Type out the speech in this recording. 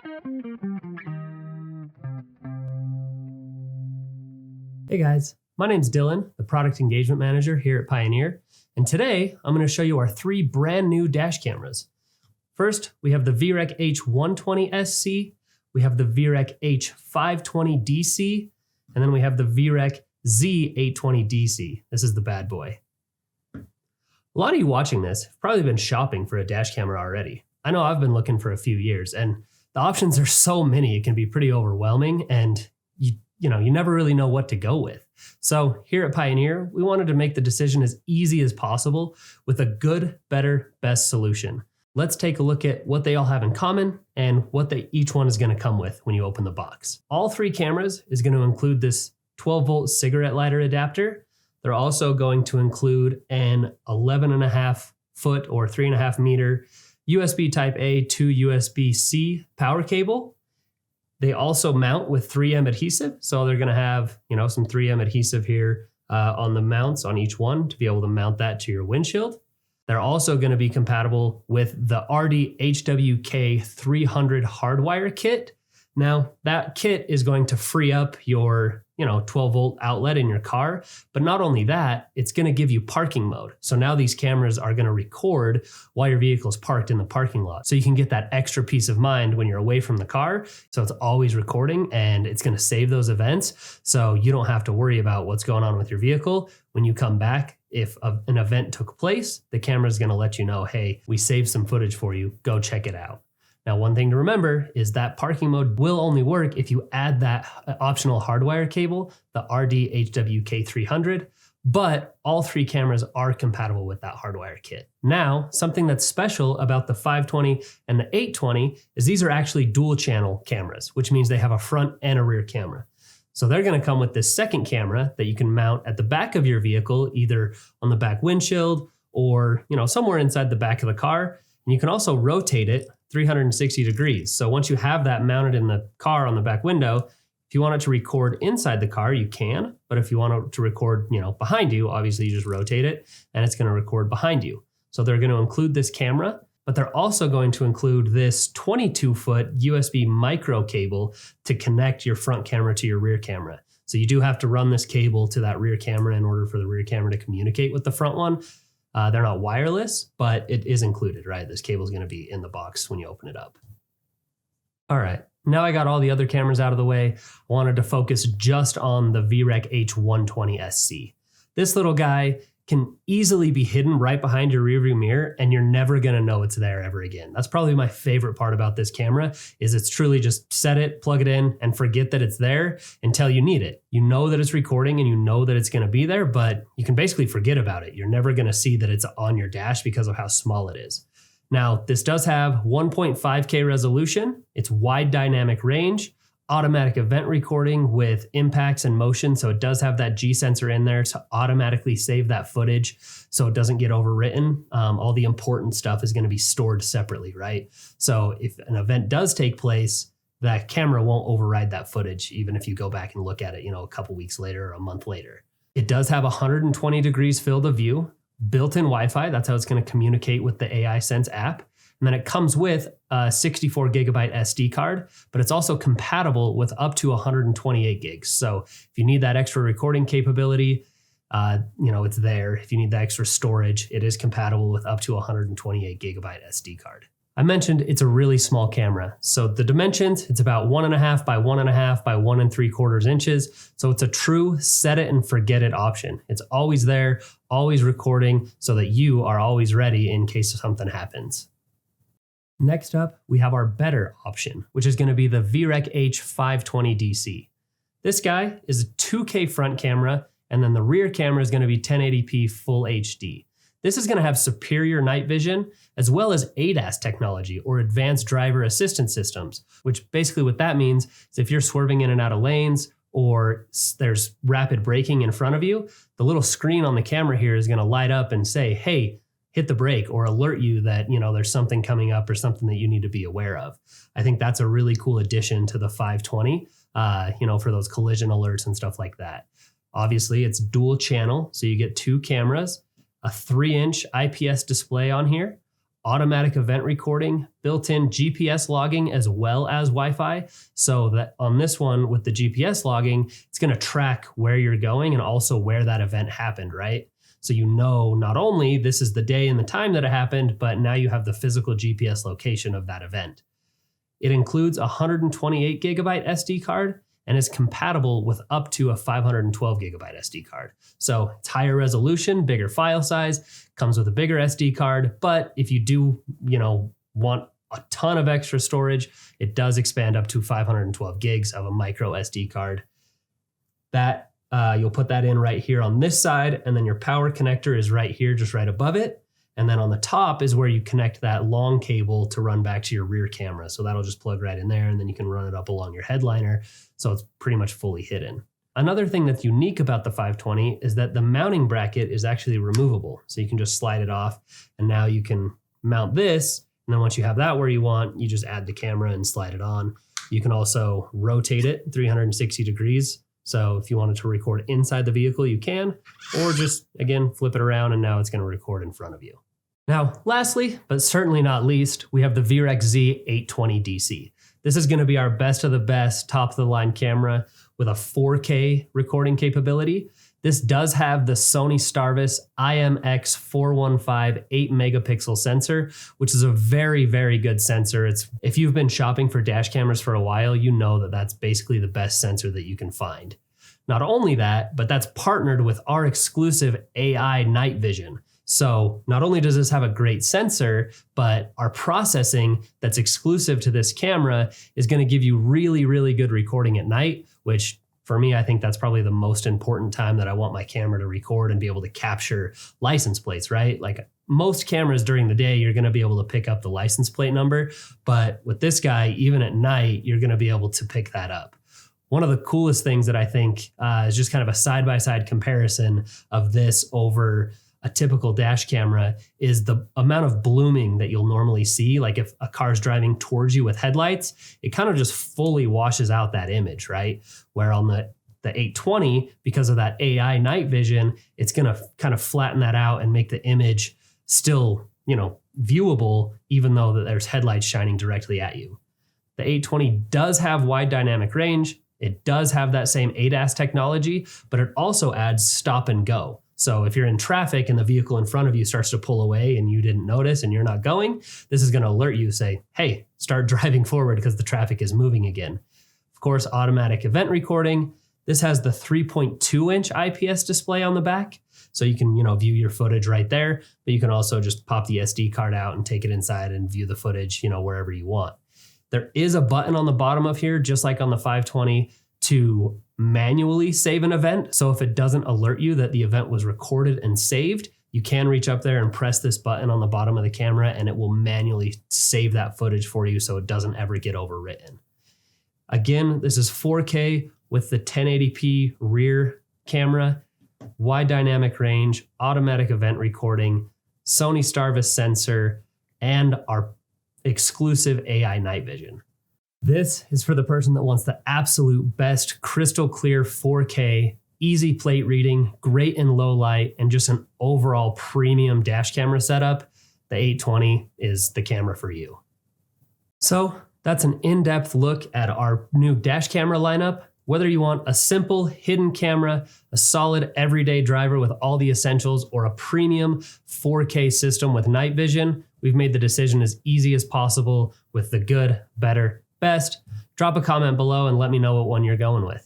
Hey guys, my name's Dylan, the Product Engagement Manager here at Pioneer, and today I'm going to show you our 3 brand new dash cameras. First, we have the VREC H120SC, we have the VREC H520DC, and then we have the VREC Z820DC. This is the bad boy. A lot of you watching this have probably been shopping for a dash camera already. I know I've been looking for a few years, and the options are so many it can be pretty overwhelming, and you never really know what to go with. So here at Pioneer, we wanted to make the decision as easy as possible with a good, better, best solution. Let's take a look at what they all have in common and what each one is going to come with when you open the box. All 3 cameras is going to include this 12-volt cigarette lighter adapter. They're also going to include an 11.5 foot or 3.5 meter USB Type A to USB-C power cable. They also mount with 3M adhesive. So they're going to have, some 3M adhesive here on the mounts on each one to be able to mount that to your windshield. They're also going to be compatible with the RD HWK 300 hardwire kit. Now that kit is going to free up your 12-volt outlet in your car. But not only that, it's going to give you parking mode. So now these cameras are going to record while your vehicle is parked in the parking lot. So you can get that extra peace of mind when you're away from the car. So it's always recording and it's going to save those events. So you don't have to worry about what's going on with your vehicle. When you come back, if an event took place, the camera is going to let you know, hey, we saved some footage for you. Go check it out. Now, one thing to remember is that parking mode will only work if you add that optional hardwire cable, the RD HWK 300, but all 3 cameras are compatible with that hardwire kit. Now, something that's special about the 520 and the 820 is these are actually dual channel cameras, which means they have a front and a rear camera. So they're going to come with this second camera that you can mount at the back of your vehicle, either on the back windshield or, somewhere inside the back of the car. And you can also rotate it 360 degrees. So once you have that mounted in the car on the back window, if you want it to record inside the car, you can. But if you want it to record, behind you, obviously you just rotate it and it's going to record behind you. So they're going to include this camera, but they're also going to include this 22-foot USB micro cable to connect your front camera to your rear camera. So you do have to run this cable to that rear camera in order for the rear camera to communicate with the front one. They're not wireless, but it is included, right? This cable is going to be in the box when you open it up. All right, now I got all the other cameras out of the way. I wanted to focus just on the VREC H120SC. This little guy can easily be hidden right behind your rearview mirror and you're never going to know it's there ever again. That's probably my favorite part about this camera is it's truly just set it, plug it in and forget that it's there until you need it. You know that it's recording and you know that it's going to be there, but you can basically forget about it. You're never going to see that it's on your dash because of how small it is. Now, this does have 1.5K resolution. It's wide dynamic range, automatic event recording with impacts and motion. So it does have that G sensor in there to automatically save that footage so it doesn't get overwritten. All the important stuff is going to be stored separately, right? So if an event does take place, that camera won't override that footage, even if you go back and look at it, a couple weeks later or a month later. It does have 120 degrees field of view, built-in Wi-Fi. That's how it's going to communicate with the AI Sense app. And then it comes with a 64 gigabyte SD card, but it's also compatible with up to 128 gigs. So if you need that extra recording capability, it's there. If you need the extra storage, it is compatible with up to 128 gigabyte SD card. I mentioned it's a really small camera. So the dimensions, it's about 1.5 by 1.5 by 1 3/4 inches. So it's a true set it and forget it option. It's always there, always recording so that you are always ready in case something happens. Next up, we have our better option, which is going to be the VREC H520DC. This guy is a 2K front camera, and then the rear camera is going to be 1080p full HD. This is going to have superior night vision, as well as ADAS technology, or advanced driver assistance systems, which basically what that means is if you're swerving in and out of lanes, or there's rapid braking in front of you, the little screen on the camera here is going to light up and say, hey, hit the brake, or alert you that, there's something coming up or something that you need to be aware of. I think that's a really cool addition to the 520, for those collision alerts and stuff like that. Obviously, it's dual channel, so you get 2 cameras, a 3-inch IPS display on here, automatic event recording, built-in GPS logging, as well as Wi-Fi. So that on this one with the GPS logging, it's going to track where you're going and also where that event happened, right? So you know not only this is the day and the time that it happened, but now you have the physical GPS location of that event. It includes a 128 gigabyte SD card and is compatible with up to a 512 gigabyte SD card. So it's higher resolution, bigger file size, comes with a bigger SD card, but if you do, want a ton of extra storage, it does expand up to 512 gigs of a micro SD card. That you'll put that in right here on this side, and then your power connector is right here, just right above it. And then on the top is where you connect that long cable to run back to your rear camera. So that'll just plug right in there, and then you can run it up along your headliner. So it's pretty much fully hidden. Another thing that's unique about the 520 is that the mounting bracket is actually removable. So you can just slide it off, and now you can mount this. And then once you have that where you want, you just add the camera and slide it on. You can also rotate it 360 degrees. So if you wanted to record inside the vehicle, you can, or just, again, flip it around and now it's going to record in front of you. Now, lastly, but certainly not least, we have the VREC Z820 DC. This is going to be our best of the best, top of the line camera with a 4K recording capability. This does have the Sony STARVIS IMX415 8 megapixel sensor, which is a very, very good sensor. If you've been shopping for dash cameras for a while, you know that that's basically the best sensor that you can find. Not only that, but that's partnered with our exclusive AI night vision. So not only does this have a great sensor, but our processing that's exclusive to this camera is going to give you really, really good recording at night, which for me, I think that's probably the most important time that I want my camera to record and be able to capture license plates, right? Like most cameras during the day, you're going to be able to pick up the license plate number. But with this guy, even at night, you're going to be able to pick that up. One of the coolest things that I think is just kind of a side-by-side comparison of this over a typical dash camera is the amount of blooming that you'll normally see. Like if a car's driving towards you with headlights, it kind of just fully washes out that image, right? Where on the 820, because of that AI night vision, it's going to kind of flatten that out and make the image still, viewable, even though that there's headlights shining directly at you. The 820 does have wide dynamic range. It does have that same ADAS technology, but it also adds stop and go. So if you're in traffic and the vehicle in front of you starts to pull away and you didn't notice and you're not going, this is going to alert you, say, hey, start driving forward because the traffic is moving again. Of course, automatic event recording. This has the 3.2-inch IPS display on the back. So you can, view your footage right there, but you can also just pop the SD card out and take it inside and view the footage, wherever you want. There is a button on the bottom of here, just like on the 520, to manually save an event. So if it doesn't alert you that the event was recorded and saved, you can reach up there and press this button on the bottom of the camera and it will manually save that footage for you so it doesn't ever get overwritten. Again, this is 4K with the 1080p rear camera, wide dynamic range, automatic event recording, Sony STARVIS sensor, and our exclusive AI night vision. This is for the person that wants the absolute best crystal clear 4K, easy plate reading, great in low light, and just an overall premium dash camera setup. The 820 is the camera for you. So that's an in-depth look at our new dash camera lineup. Whether you want a simple hidden camera, a solid everyday driver with all the essentials, or a premium 4K system with night vision, we've made the decision as easy as possible with the good, better, best. Drop a comment below and let me know what one you're going with.